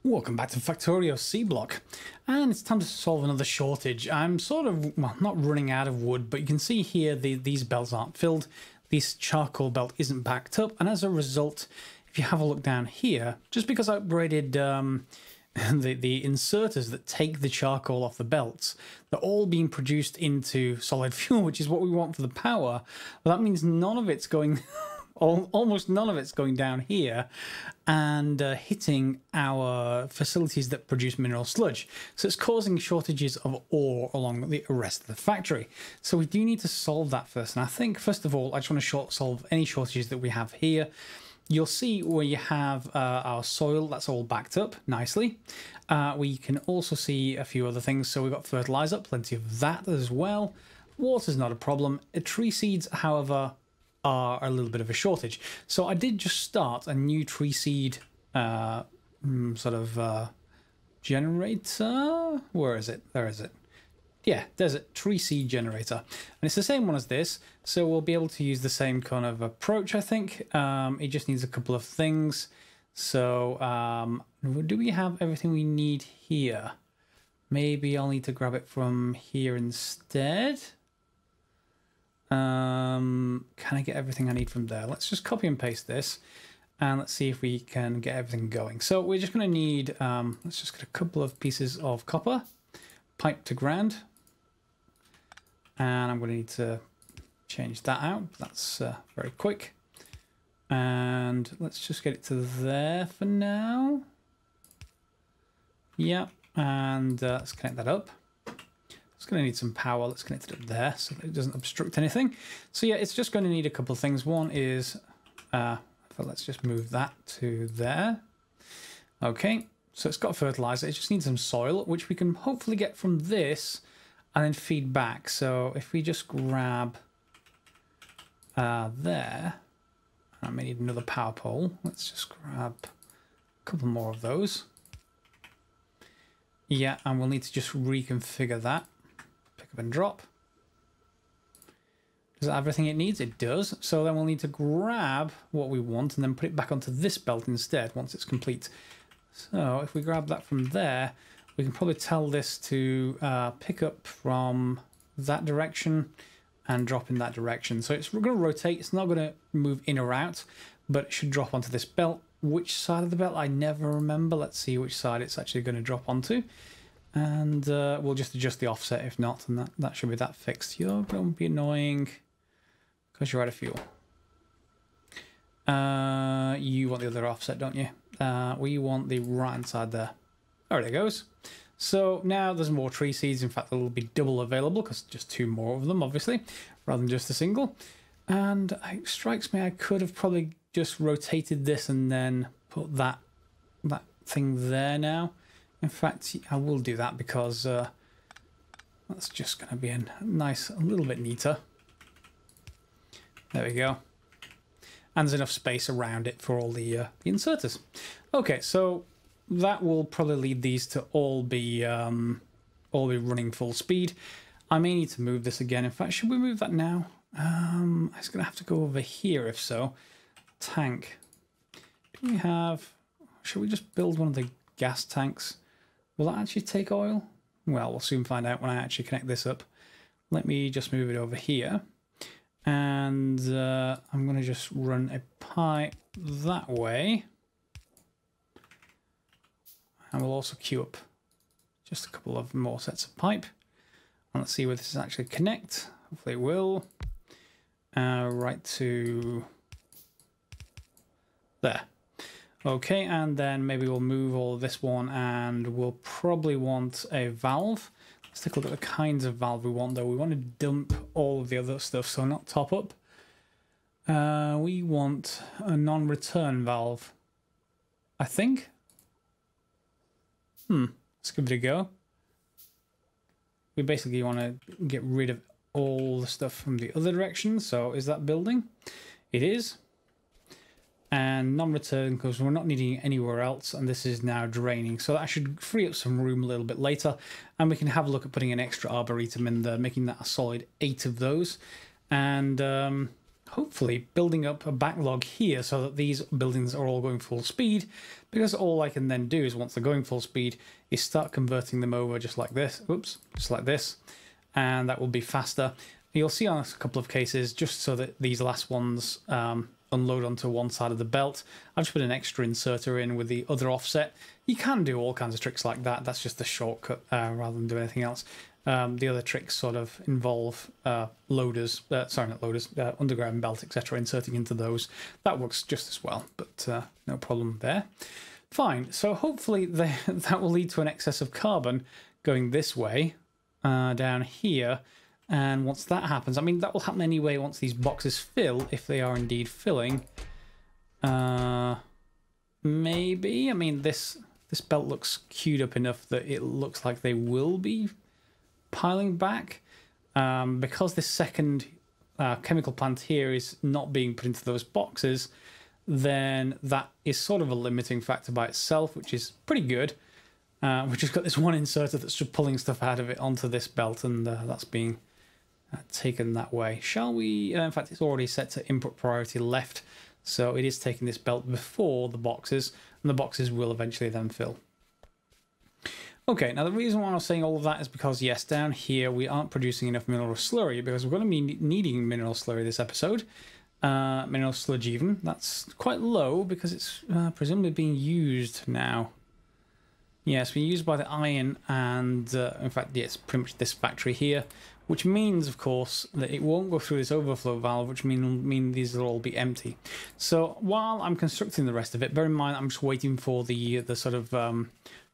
Welcome back to Factorio Seablock, and it's time to solve another shortage. I'm sort of, well, not running out of wood, but you can see here these belts aren't filled. This charcoal belt isn't backed up, and as a result, if you have a look down here, just because I upgraded the inserters that take the charcoal off the belts, they're all being produced into solid fuel, which is what we want for the power. Well, that means none of it's going... almost none of it's going down here and hitting our facilities that produce mineral sludge. So it's causing shortages of ore along the rest of the factory. So we do need to solve that first. And I think, first of all, I just want to solve any shortages that we have here. You'll see where you have our soil, that's all backed up nicely. We can also see a few other things. So we've got fertilizer, plenty of that as well. Water's not a problem. Tree seeds, however, are a little bit of a shortage. So I did just start a new tree seed generator. Where is it? There is it. Yeah, there's a tree seed generator. And it's the same one as this, so we'll be able to use the same kind of approach, I think. It just needs a couple of things. So do we have everything we need here? Maybe I'll need to grab it from here instead. Can I get everything I need from there? Let's just copy and paste this and let's see if we can get everything going. So we're just going to need, let's just get a couple of pieces of copper, pipe to ground, and I'm going to need to change that out. That's very quick. And let's just get it to there for now. Yeah, and let's connect that up. It's going to need some power. Let's connect it up there so that it doesn't obstruct anything. So yeah, it's just going to need a couple of things. One is, let's just move that to there. Okay, so it's got fertilizer. It just needs some soil, which we can hopefully get from this and then feed back. So if we just grab there, I may need another power pole. Let's just grab a couple more of those. Yeah, and we'll need to just reconfigure that. Pick up and drop. Does it have everything it needs? It does. So then we'll need to grab what we want and then put it back onto this belt instead once it's complete. So if we grab that from there, we can probably tell this to pick up from that direction and drop in that direction. So we're going to rotate. It's not going to move in or out, but it should drop onto this belt. Which side of the belt? I never remember. Let's see which side it's actually going to drop onto. And we'll just adjust the offset if not, and that should be that fixed. You're going to be annoying because you're out of fuel. You want the other offset, don't you? We want the right-hand side there. There it goes. So now there's more tree seeds. In fact, there will be double available because just two more of them, obviously, rather than just a single. And it strikes me I could have probably just rotated this and then put that thing there now. In fact, I will do that because that's just going to be a little bit neater. There we go. And there's enough space around it for all the inserters. Okay, so that will probably lead these to all be running full speed. I may need to move this again. In fact, should we move that now? It's going to have to go over here if so. Tank. Do we have... Should we just build one of the gas tanks? Will that actually take oil? Well, we'll soon find out when I actually connect this up. Let me just move it over here. And I'm going to just run a pipe that way. And we'll also queue up just a couple of more sets of pipe. And let's see where this is actually connect. Hopefully it will. Right to there. Okay, and then maybe we'll move all of this one and we'll probably want a valve. Let's take a look at the kinds of valve we want though. We want to dump all of the other stuff, so not top up. We want a non-return valve, I think. Let's give it a go. We basically want to get rid of all the stuff from the other direction. So is that building? It is. And non-return because we're not needing it anywhere else, and this is now draining. So that should free up some room a little bit later, and we can have a look at putting an extra arboretum in there, making that a solid 8 of those. And hopefully building up a backlog here so that these buildings are all going full speed, because all I can then do is, once they're going full speed, is start converting them over just like this. Oops, just like this. And that will be faster. You'll see on a couple of cases, just so that these last ones unload onto one side of the belt, I've just put an extra inserter in with the other offset. You can do all kinds of tricks like that. That's just the shortcut rather than do anything else. The other tricks sort of involve loaders, sorry, not loaders, underground belt, etc., inserting into those. That works just as well, but no problem there. Fine, so hopefully that will lead to an excess of carbon going this way, down here. And once that happens, I mean, that will happen anyway once these boxes fill, if they are indeed filling. Maybe, I mean, this belt looks queued up enough that it looks like they will be piling back. Because this second chemical plant here is not being put into those boxes, then that is sort of a limiting factor by itself, which is pretty good. We've just got this one inserter that's just pulling stuff out of it onto this belt, and that's being taken that way. Shall we? In fact, it's already set to input priority left, so it is taking this belt before the boxes, and the boxes will eventually then fill. Okay, now the reason why I was saying all of that is because, yes, down here we aren't producing enough mineral slurry, because we're going to be needing mineral slurry this episode. Mineral sludge even. That's quite low because it's presumably being used now. Yeah, it's being used by the iron, and in fact, yeah, it's pretty much this factory here, which means, of course, that it won't go through this overflow valve, which mean these will all be empty. So while I'm constructing the rest of it, bear in mind I'm just waiting for the sort of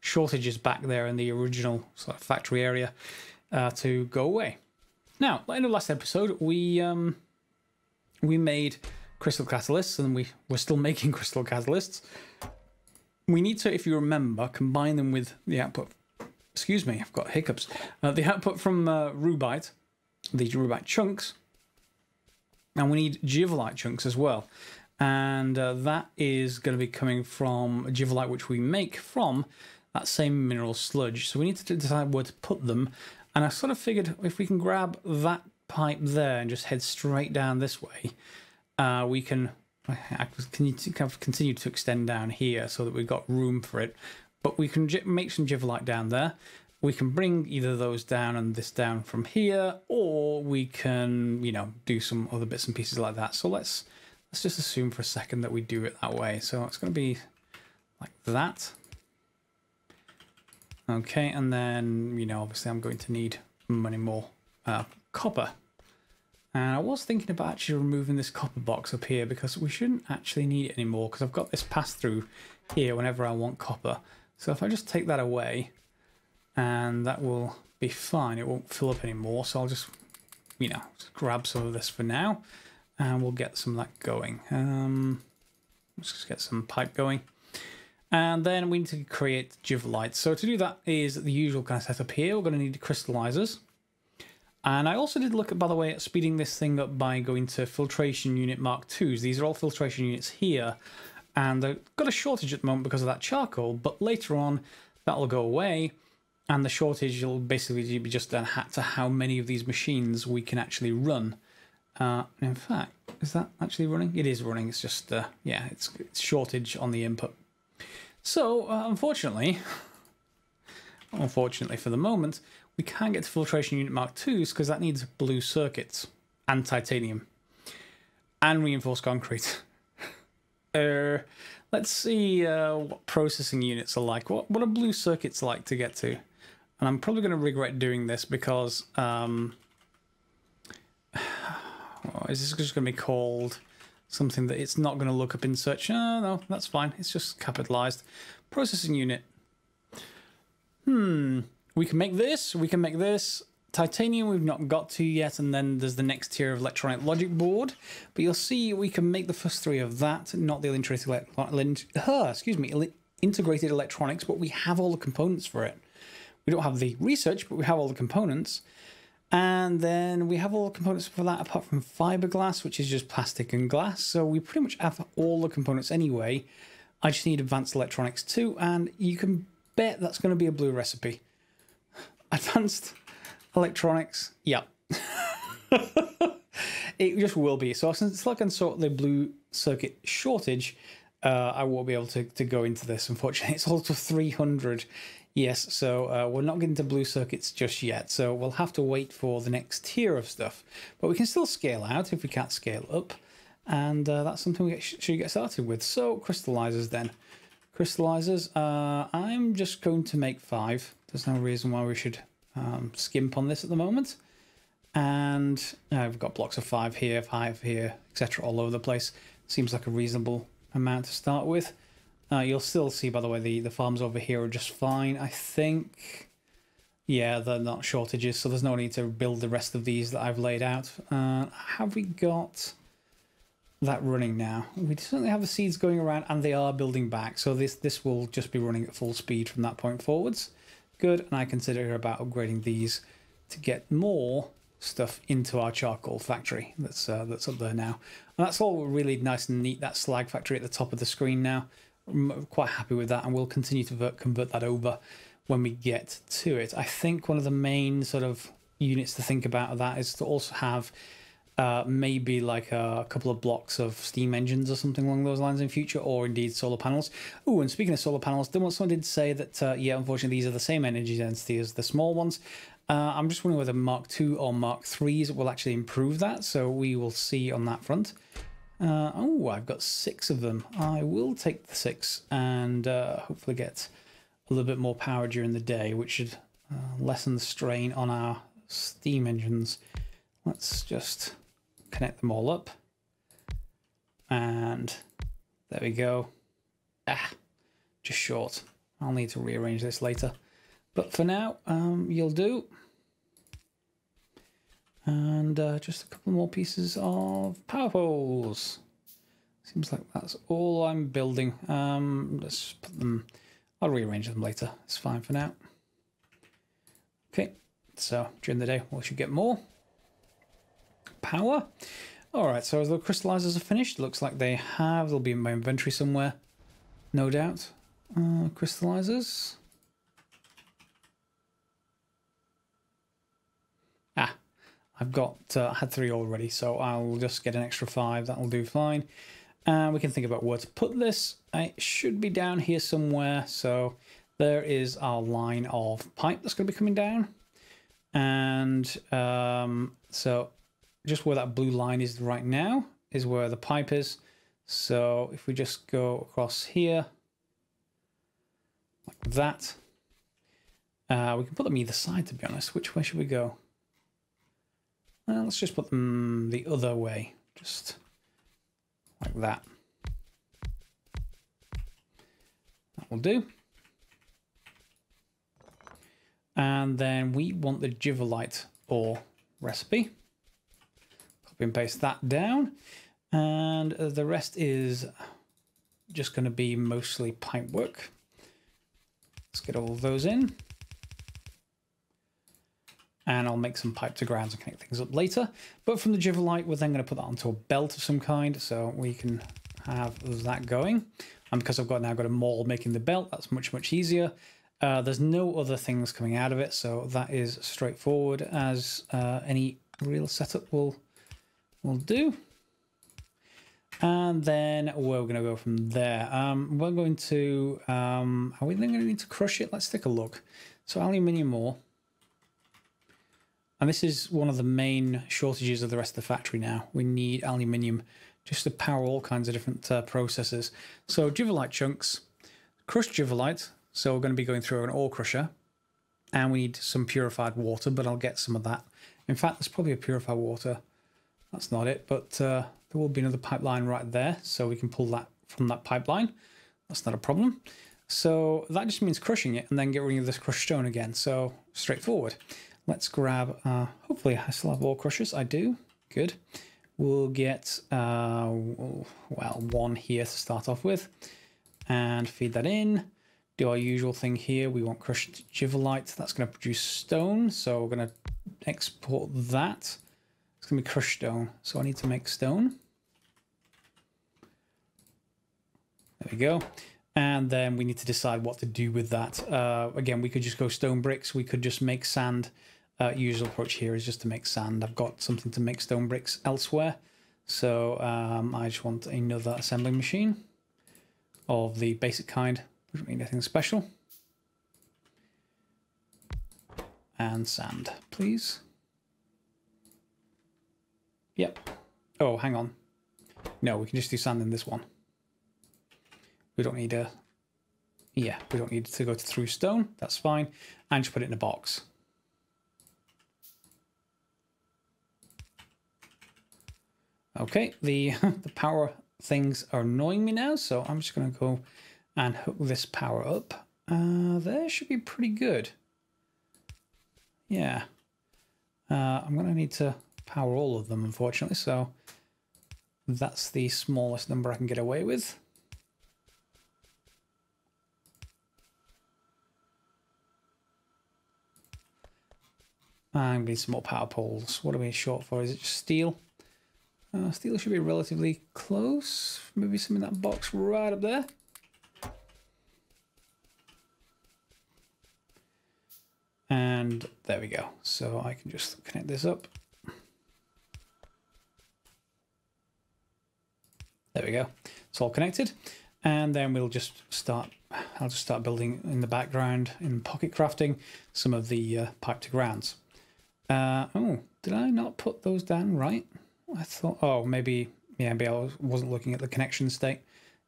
shortages back there in the original sort of factory area to go away. Now, in the last episode, we made crystal catalysts, and we're still making crystal catalysts. We need to, if you remember, combine them with the output. Excuse me, I've got hiccups. The output from rubite, these rubite chunks, and we need Jivolite chunks as well. And that is going to be coming from Jivolite, which we make from that same mineral sludge. So we need to decide where to put them. And I sort of figured if we can grab that pipe there and just head straight down this way, we can continue to extend down here so that we've got room for it. But we can make some Jivolite down there. We can bring either those down and this down from here, or we can, you know, do some other bits and pieces like that. So let's just assume for a second that we do it that way. So it's going to be like that. Okay, and then, you know, obviously I'm going to need many more copper. And I was thinking about actually removing this copper box up here, because we shouldn't actually need it anymore, because I've got this pass-through here whenever I want copper. So if I just take that away, and that will be fine. It won't fill up anymore, so I'll just, you know, just grab some of this for now, and we'll get some of that going. Let's just get some pipe going. And then we need to create Jivolite. So to do that is the usual kind of setup here. We're going to need crystallizers. And I also did look at, by the way, at speeding this thing up by going to filtration unit Mark IIs. These are all filtration units here. And they've got a shortage at the moment because of that charcoal, but later on that'll go away, and the shortage will basically be just down to how many of these machines we can actually run. In fact, is that actually running? It is running. It's just, yeah, it's shortage on the input. So, unfortunately for the moment, we can't get to filtration unit Mark IIs because that needs blue circuits and titanium and reinforced concrete. Let's see what processing units are like. What are blue circuits like to get to? And I'm probably going to regret doing this because is this just going to be called something that it's not going to look up in search? No, that's fine. It's just capitalized. Processing unit. We can make this. We can make this. Titanium we've not got to yet, and then there's the next tier of electronic logic board. But you'll see we can make the first three of that, not the integrated electronics, but we have all the components for it. We don't have the research, but we have all the components. And then we have all the components for that apart from fiberglass, which is just plastic and glass. So we pretty much have all the components anyway. I just need advanced electronics too, and you can bet that's going to be a blue recipe. Advanced electronics, yeah. It just will be. So since I can sort the blue circuit shortage, I won't be able to go into this, unfortunately. It's also 300. Yes, so we're not getting to blue circuits just yet. So we'll have to wait for the next tier of stuff. But we can still scale out if we can't scale up. And that's something we should get started with. So crystallizers then. Crystallizers, I'm just going to make 5. There's no reason why we should skimp on this at the moment. And we've got blocks of 5 here, 5 here, etc. all over the place. Seems like a reasonable amount to start with. You'll still see, by the way, the farms over here are just fine. I think, yeah, they're not shortages, so there's no need to build the rest of these that I've laid out. Have we got that running now? We certainly have the seeds going around, and they are building back. So this will just be running at full speed from that point forwards. Good, and I consider about upgrading these to get more stuff into our charcoal factory that's up there now. And that's all really nice and neat, that slag factory at the top of the screen now. I'm quite happy with that, and we'll continue to convert that over when we get to it. I think one of the main sort of units to think about of that is to also have maybe like a couple of blocks of steam engines or something along those lines in future, or indeed solar panels. Oh, and speaking of solar panels, someone did say that, yeah, unfortunately, these are the same energy density as the small ones. I'm just wondering whether Mark II or Mark IIIs will actually improve that, so we will see on that front. Oh, I've got 6 of them. I will take the 6 and hopefully get a little bit more power during the day, which should lessen the strain on our steam engines. Let's just connect them all up. And there we go. Just short. I'll need to rearrange this later. But for now, you'll do. And just a couple more pieces of power poles. Seems like that's all I'm building. Let's put them, I'll rearrange them later. It's fine for now. Okay, so during the day we should get more power. All right, so as the crystallizers are finished, looks like they have. They'll be in my inventory somewhere, no doubt. Crystallizers. I've got, I had 3 already, so I'll just get an extra 5. That'll do fine. And we can think about where to put this. It should be down here somewhere. So there is our line of pipe that's going to be coming down. And so just where that blue line is right now is where the pipe is. So if we just go across here, like that, we can put them either side, to be honest. Which way should we go? Let's just put them the other way, just like that. That will do. And then we want the Jivolite ore recipe. Copy and paste that down. And the rest is just going to be mostly pipe work. Let's get all of those in. And I'll make some pipe to grounds and connect things up later. But from the Jivolite, we're then going to put that onto a belt of some kind, so we can have that going. And because I've now got a maul making the belt, that's much, much easier. There's no other things coming out of it, so that is straightforward, as any real setup will do. And then we're going to go from there. We're going to, are we then going to need to crush it? Let's take a look. So aluminium ore. And this is one of the main shortages of the rest of the factory now. We need aluminium just to power all kinds of different processes. So Jivolite chunks, crushed Jivolite. So we're going to be going through an ore crusher. And we need some purified water, but I'll get some of that. In fact, there's probably a purified water. That's not it, but there will be another pipeline right there. So we can pull that from that pipeline. That's not a problem. So that just means crushing it and then get rid of this crushed stone again. So straightforward. Let's grab, hopefully I still have ore crushers. I do. Good. We'll get, well, 1 here to start off with. And feed that in. Do our usual thing here. We want crushed Jivolite. That's going to produce stone. So we're going to export that. It's going to be crushed stone. So I need to make stone. There we go. And then we need to decide what to do with that. Again, we could just go stone bricks. We could just make sand usual approach here is just to make sand. I've got something to make stone bricks elsewhere. So I just want another assembling machine of the basic kind. We don't need anything special. And sand, please. Yep. Oh, hang on. No, we can just do sand in this one. We don't need we don't need to go through stone. That's fine. And just put it in a box. Okay, the power things are annoying me now, so I'm just going to go and hook this power up. There should be pretty good. Yeah. I'm going to need to power all of them, unfortunately, so that's the smallest number I can get away with. I'm going to need some more power poles. What are we short for? Is it just steel? Steel should be relatively close. Maybe some in that box right up there. And there we go. So I can just connect this up. There we go. It's all connected. And then we'll just start, I'll just start building in the background in pocket crafting some of the pipe to grounds. Oh, did I not put those down right? I thought, oh, maybe, yeah, maybe I wasn't looking at the connection state.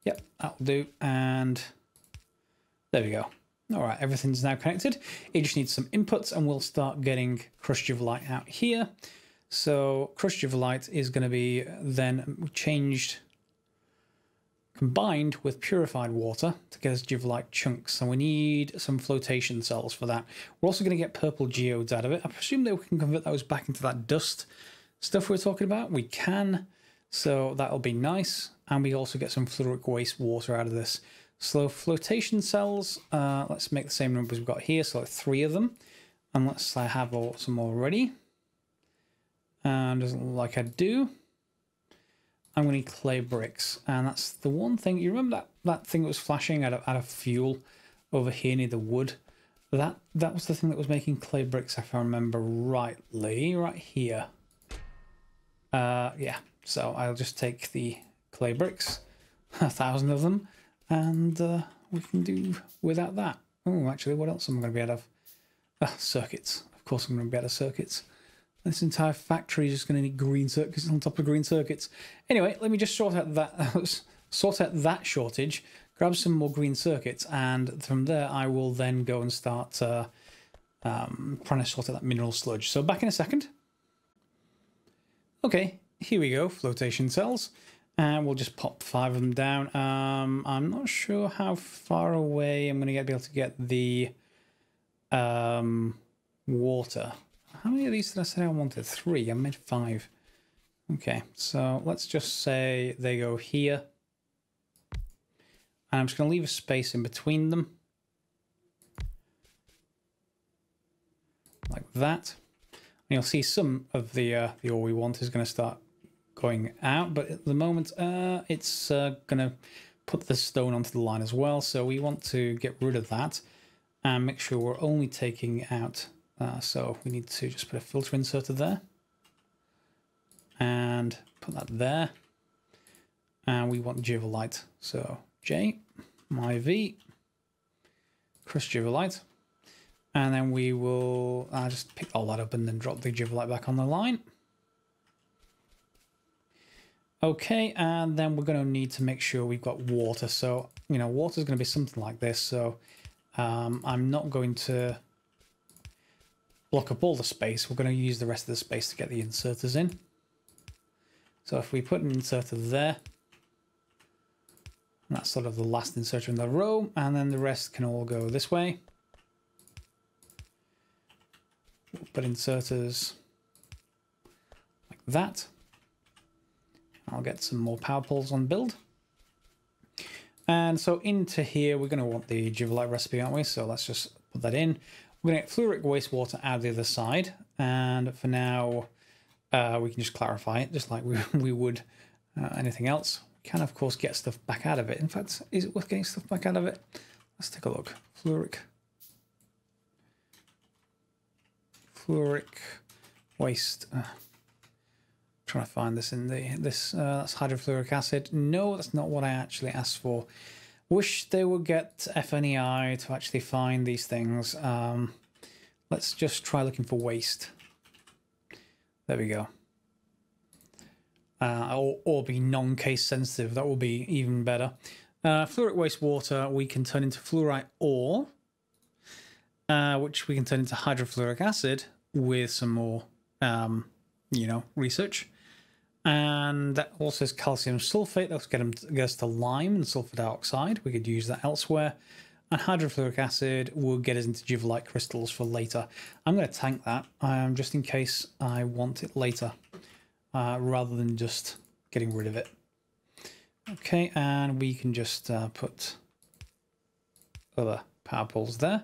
Yep, that'll do. And there we go. All right, everything's now connected. It just needs some inputs and we'll start getting crushed Jivolite out here. So crushed Jivolite is going to be then changed, combined with purified water to get us Jivolite chunks. So we need some flotation cells for that. We're also going to get purple geodes out of it. I presume that we can convert those back into that dust stuff we're talking about. We can, so that'll be nice. And we also get some fluoric waste water out of this. So flotation cells, let's make the same numbers we've got here, so like 3 of them. And let's have some already. And doesn't look like I do. I'm going to need clay bricks. And that's the one thing, you remember that thing that was flashing out of fuel over here near the wood? That was the thing that was making clay bricks, if I remember rightly, right here. Yeah, so I'll just take the clay bricks, 1,000 of them, and we can do without that. Oh, actually, what else am I going to be out of? Circuits. Of course I'm going to be out of circuits. This entire factory is just going to need green circuits on top of green circuits. Anyway, let me just sort out that shortage, grab some more green circuits, and from there I will then go and start trying to sort out that mineral sludge. So back in a second. Okay, here we go, flotation cells. And we'll just pop 5 of them down. I'm not sure how far away I'm going to be able to get the water. How many of these did I say I wanted? 3. I made 5. Okay, so let's just say they go here. And I'm just going to leave a space in between them. Like that. And you'll see some of the ore we want is going to start going out, but at the moment it's going to put the stone onto the line as well, so we want to get rid of that and make sure we're only taking out, so we need to just put a filter inserter there and put that there, and we want Jivolite, so J, my V, crushed Jivolite. And then we will just pick all that up and then drop the Jivolite back on the line. Okay, and then we're going to need to make sure we've got water. So, you know, water is going to be something like this. So I'm not going to block up all the space. We're going to use the rest of the space to get the inserters in. So if we put an inserter there, that's sort of the last inserter in the row, and then the rest can all go this way. We'll put inserters like that. I'll get some more power poles on build. And so into here, we're going to want the Jivolite recipe, aren't we? So let's just put that in. We're going to get fluoric wastewater out the other side. And for now, we can just clarify it, just like we would anything else. We can, of course, get stuff back out of it. In fact, is it worth getting stuff back out of it? Let's take a look. hydrofluoric waste. Trying to find this in that's hydrofluoric acid. No, that's not what I actually asked for. Wish they would get FNEI to actually find these things. Let's just try looking for waste. There we go. Or be non-case sensitive. That will be even better. Fluoric wastewater we can turn into fluorite ore, which we can turn into hydrofluoric acid with some more, you know, research. And that also is calcium sulfate. That'll get us to lime and sulfur dioxide. We could use that elsewhere. And hydrofluoric acid will get us into Jivolite crystals for later. I'm going to tank that just in case I want it later, rather than just getting rid of it. Okay, and we can just put other power poles there.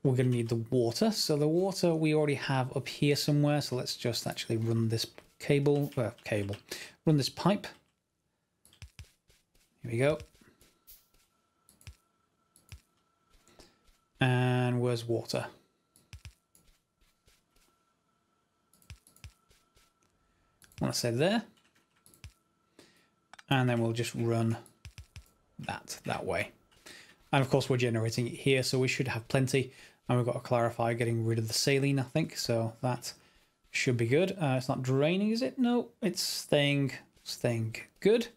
We're going to need the water. So the water we already have up here somewhere. So let's just actually run this run this pipe. Here we go. And where's water? I want to say there. And then we'll just run that way. And of course we're generating it here, so we should have plenty. And we've got to clarify getting rid of the saline, I think. So that should be good. It's not draining, is it? No, it's staying good.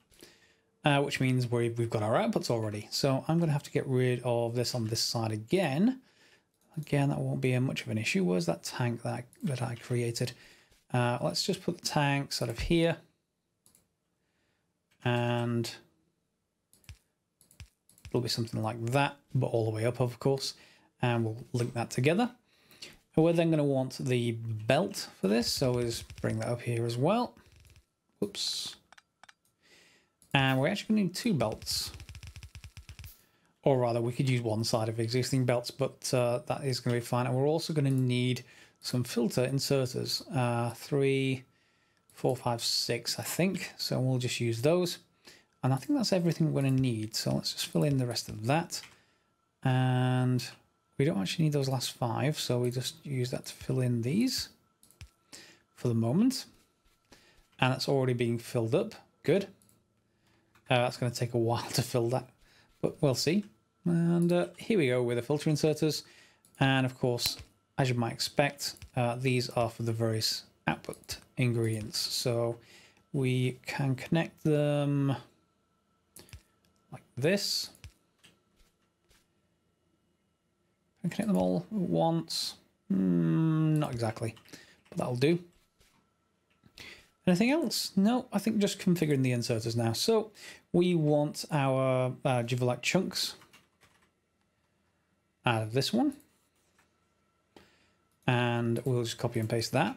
Which means we've got our outputs already. So I'm going to have to get rid of this on this side again. Again, that won't be much of an issue. Where's that tank that I created? Let's just put the tank sort of here. And it'll be something like that, but all the way up, of course. And we'll link that together. And we're then going to want the belt for this. So we'll just bring that up here as well. Oops. And we're actually going to need two belts. Or rather, we could use one side of existing belts, but that is going to be fine. And we're also going to need some filter inserters. 3, 4, 5, 6, I think. So we'll just use those. And I think that's everything we're going to need. So let's just fill in the rest of that. And we don't actually need those last 5. So we just use that to fill in these for the moment. And it's already being filled up. Good. That's going to take a while to fill that, but we'll see. And here we go with the filter inserters. And of course, as you might expect, these are for the various output ingredients. So we can connect them like this. Can I connect them all at once? Not exactly, but that'll do. Anything else? No, I think just configuring the inserters now. So we want our Jivolite chunks out of this one. And we'll just copy and paste that.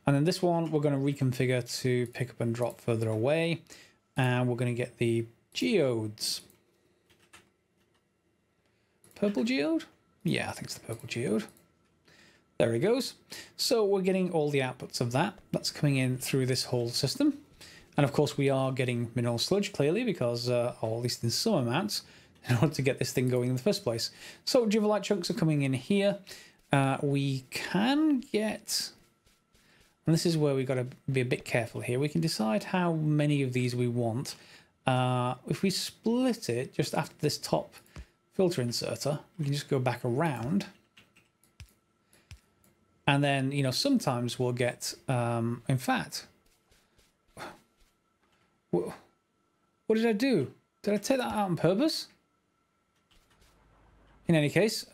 And then this one we're going to reconfigure to pick up and drop further away. And we're going to get the geodes. Purple geode? Yeah, I think it's the purple geode. There he goes. So we're getting all the outputs of that. That's coming in through this whole system. And of course we are getting mineral sludge, clearly, because, or at least in some amounts, in order to get this thing going in the first place. So Jivolite chunks are coming in here. We can get... And this is where we've got to be a bit careful here. We can decide how many of these we want. If we split it just after this top filter inserter, we can just go back around. And then, you know, sometimes we'll get, in fact, what did I do? Did I take that out on purpose? In any case,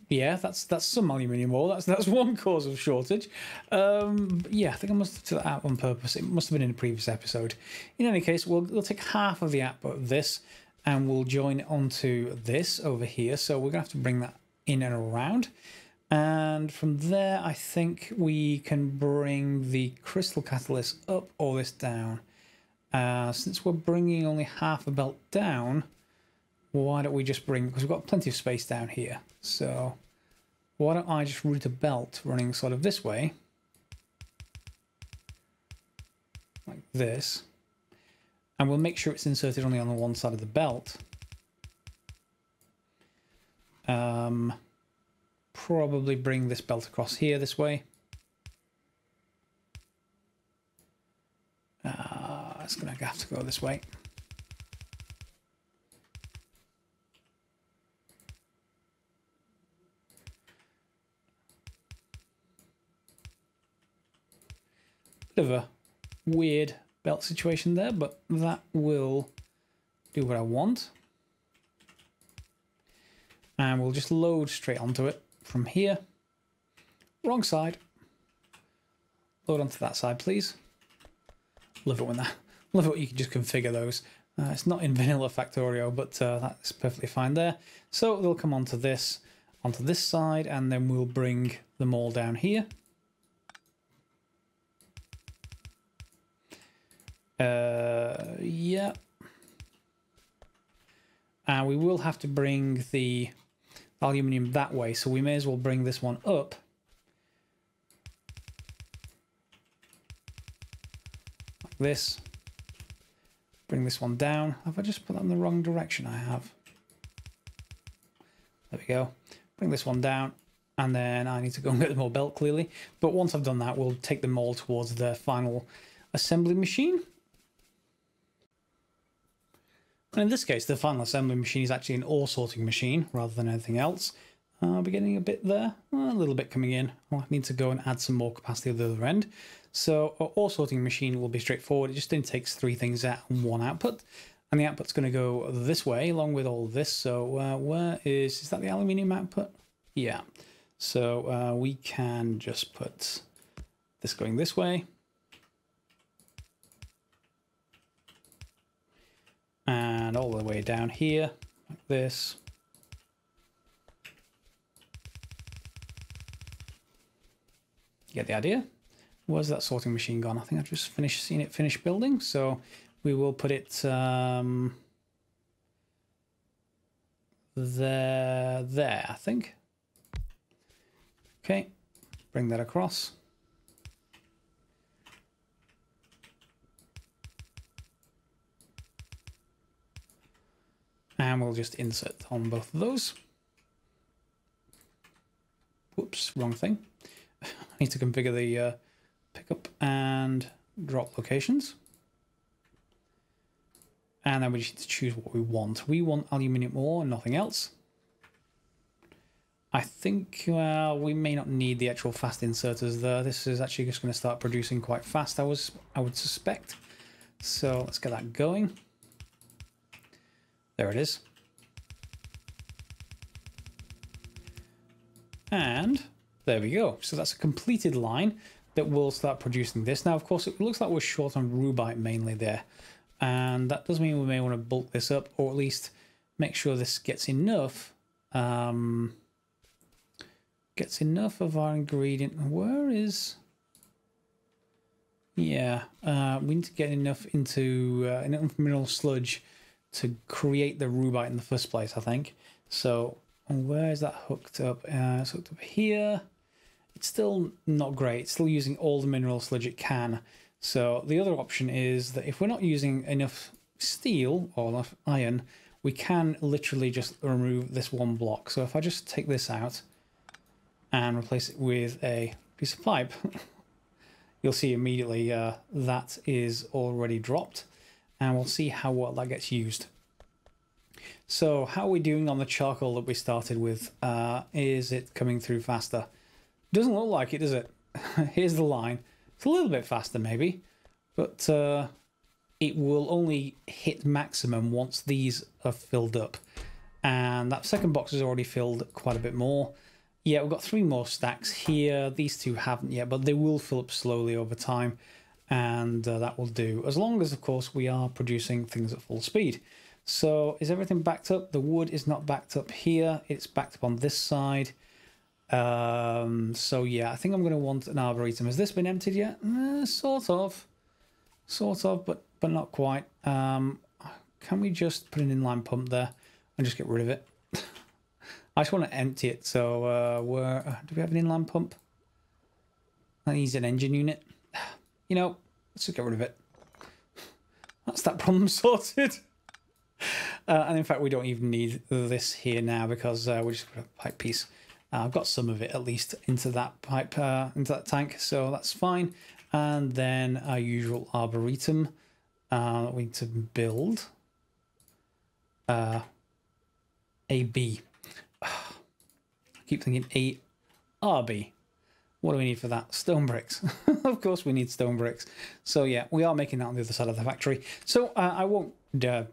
yeah, that's some aluminium ore. That's one cause of shortage. Yeah, I think I must have took that out on purpose. It must have been in a previous episode. In any case, we'll take half of the output of this and we'll join it onto this over here. So we're going to have to bring that in and around. And from there, I think we can bring the crystal catalyst up or this down. Since we're bringing only half a belt down, why don't we just bring, because we've got plenty of space down here. So why don't I just route a belt running sort of this way, like this, and we'll make sure it's inserted only on the one side of the belt. probably bring this belt across here this way. It's going to have to go this way. Bit of a weird belt situation there, but that will do what I want. And we'll just load straight onto it from here. Wrong side. Load onto that side, please. Love it when that. Love it when you can just configure those. It's not in vanilla Factorio, but that's perfectly fine there. So they'll come onto this side, and then we'll bring them all down here. Yeah. And we will have to bring the aluminium that way, so we may as well bring this one up. Like this. Bring this one down. Have I just put that in the wrong direction? I have. There we go. Bring this one down, and then I need to go and get more belt clearly. But once I've done that, we'll take them all towards the final assembly machine. And in this case, the final assembly machine is actually an ore sorting machine rather than anything else. I'll be getting a bit there, a little bit coming in. I'll need to go and add some more capacity at the other end. So our ore sorting machine will be straightforward. It just then takes 3 things out and 1 output. And the output's going to go this way along with all of this. So where is that the aluminium output? Yeah. So we can just put this going this way. And all the way down here, like this. You get the idea? Where's that sorting machine gone? I think I've just seen it finish building, so we will put it there, I think. Okay, bring that across. And we'll just insert on both of those. Whoops, wrong thing. I need to configure the pickup and drop locations. And then we just need to choose what we want. We want aluminium ore and nothing else. I think we may not need the actual fast inserters there. This is actually just going to start producing quite fast, I would suspect. So let's get that going. There it is. And there we go. So that's a completed line that will start producing this. Now, of course, it looks like we're short on rubite mainly there. And that does mean we may want to bulk this up, or at least make sure this gets enough of our ingredient. Where is... Yeah, we need to get enough into enough mineral sludge to create the rubite in the first place, I think. So where is that hooked up? It's hooked up here. It's still not great. It's still using all the mineral sludge it can. So the other option is that if we're not using enough steel or enough iron, we can literally just remove this one block. So if I just take this out and replace it with a piece of pipe, you'll see immediately that is already dropped. And we'll see how well that gets used. So how are we doing on the charcoal that we started with? Is it coming through faster? Doesn't look like it, does it? Here's the line. It's a little bit faster maybe, but it will only hit maximum once these are filled up. And that second box is already filled quite a bit more. Yeah, we've got 3 more stacks here. These 2 haven't yet, but they will fill up slowly over time. And that will do, as long as, of course, we are producing things at full speed. So is everything backed up? The wood is not backed up here. It's backed up on this side. So yeah, I think I'm going to want an arboretum. Has this been emptied yet? Sort of, but not quite. Can we just put an inline pump there and just get rid of it? I just want to empty it. So do we have an inline pump? That needs an engine unit. You know, let's just get rid of it. That's that problem sorted. And in fact, we don't even need this here now because we just put a pipe piece I've got some of it at least into that pipe, into that tank, so that's fine. And then our usual arboretum. We need to build a B. I keep thinking ARB. What do we need for that? Stone bricks. Of course we need stone bricks. So yeah, we are making that on the other side of the factory. So I won't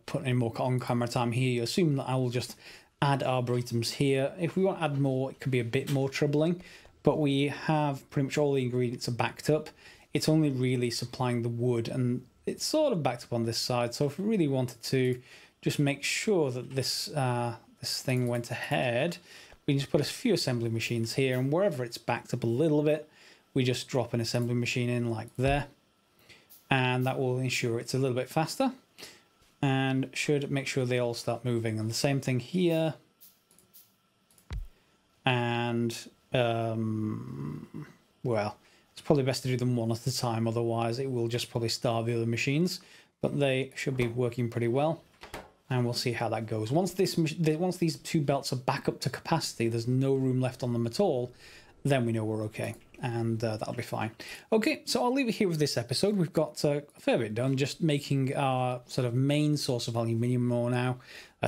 put any more on-camera time here. You assume that I will just add arboretums here. If we want to add more, it could be a bit more troubling. But we have pretty much all the ingredients are backed up. It's only really supplying the wood, and it's sort of backed up on this side. So if we really wanted to just make sure that this this thing went ahead, we can just put a few assembly machines here, and wherever it's backed up a little bit, we just drop an assembly machine in like there, and that will ensure it's a little bit faster and should make sure they all start moving. And the same thing here. And well, it's probably best to do them one at a time, otherwise it will just probably starve the other machines, but they should be working pretty well. And we'll see how that goes. Once these two belts are back up to capacity, there's no room left on them at all, then we know we're okay, and that'll be fine. Okay, so I'll leave it here with this episode. We've got a fair bit done, just making our sort of main source of aluminium more now,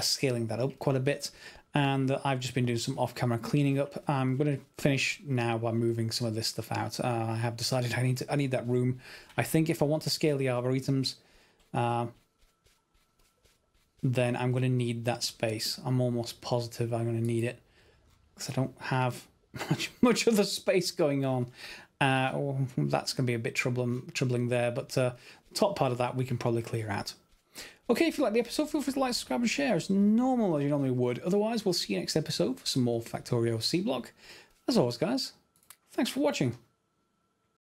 scaling that up quite a bit, and I've just been doing some off-camera cleaning up. I'm going to finish now by moving some of this stuff out. I have decided I need that room. I think if I want to scale the arboretums, then I'm going to need that space. I'm almost positive I'm going to need it, because I don't have much other space going on. That's going to be a bit troubling there, but the top part of that we can probably clear out. Okay, if you like the episode, feel free to like, subscribe, and share as normal as you normally would. Otherwise, we'll see you next episode for some more Factorio Seablock. As always, guys, thanks for watching.